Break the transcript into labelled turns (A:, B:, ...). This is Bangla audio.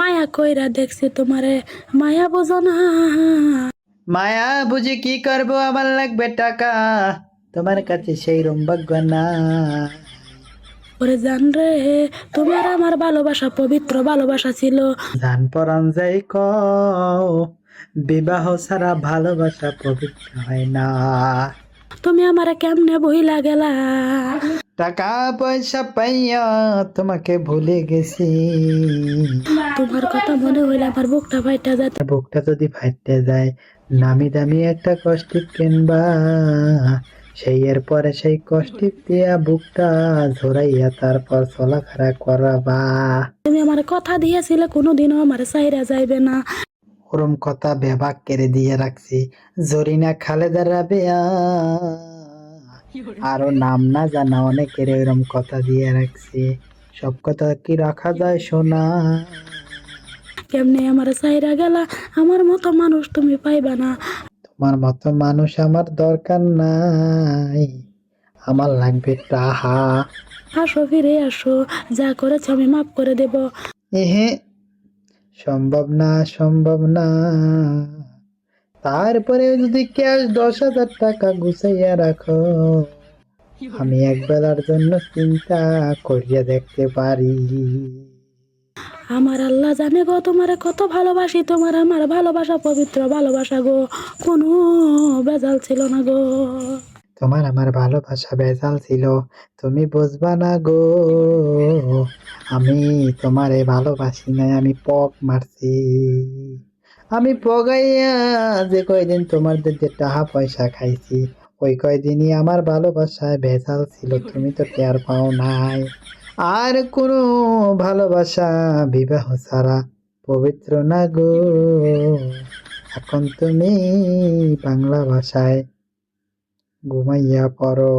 A: মায়া কইরা দেখছি তোমারে, মায়া বোঝো না।
B: মায়া বুঝি কি করবো, আমার লাগবে টাকা, তোমার কাছে সেই রম্ভাগ্য না।
A: ওরে জান রে, তোমার আমার ভালোবাসা পবিত্র ভালোবাসা ছিল।
B: জান পরাণ যাই কও, বিবাহ ছাড়া ভালোবাসা পবিত্র হয় না।
A: তুমি আমারে কেমনে বইলা গেলা।
B: টাকা পয়সা পাইয়া তোমাকে ভুলে গেছি,
A: তোমার কথা মনে হইলে আমার বুকটা ফাইটা যায়।
B: বুকটা যদি ফাইটে যায়, নামি দামি একটা কষ্টিপ কিনবা, সেই এর পরে সেই কষ্টিপ দিয়া বুকটা ঝরাইয়া তারপর চলাফেরা করাবা।
A: তুমি আমার কথা দিয়েছিলে কোনোদিনও আমার সাইরা যাইবে না।
B: ওরম কথা বেবাক কেড়ে দিয়ে রাখছি, জরিনা খালেদা রাবেয়া, আরো নাম না জানা অনেকের এরম কথা দিয়ে রাখছি। সব কথা কি রাখা যায় শোনা?
A: কেমনে আমার সাইরা গেলা, আমার মতো মানুষ তুমি পাইবা না।
B: তোমার মতো মানুষ আমার দরকার নাই, আমার লাগবে টাহা।
A: আসো ফিরে আসো, যা করেছ আমি মাফ করে দেব।
B: এহে, সম্ভব না, সম্ভব না। তারপরে যদি ক্যাশ 10,000 টাকা গুছাইয়া রাখো, আমি এক বেলার জন্য চিন্তা করিয়া দেখতে পারি।
A: আমার আল্লাহ জানে গো তোমারে কত ভালোবাসি, তোমার আমার ভালোবাসা পবিত্র ভালোবাসা গো, কোনো বেজাল ছিল না গো।
B: তোমার আমার ভালোবাসা ভেজাল ছিল, তুমি বুঝবা না গো। আমি তোমারে ভালোবাসি নাই, আমি পক মারছি। আমি পগাইয়া যে কয়দিন তোমার যে টাকা পয়সা খাইছি, ওই কয়দিনই আমার ভালোবাসায় ভেজাল ছিল, তুমি তো টের পাও নাই। আর কোনো ভালোবাসা বিবাহ ছাড়া পবিত্র না গো। এখন তুমি বাংলা ভাষায় ঘুমাইয়া পড়ো।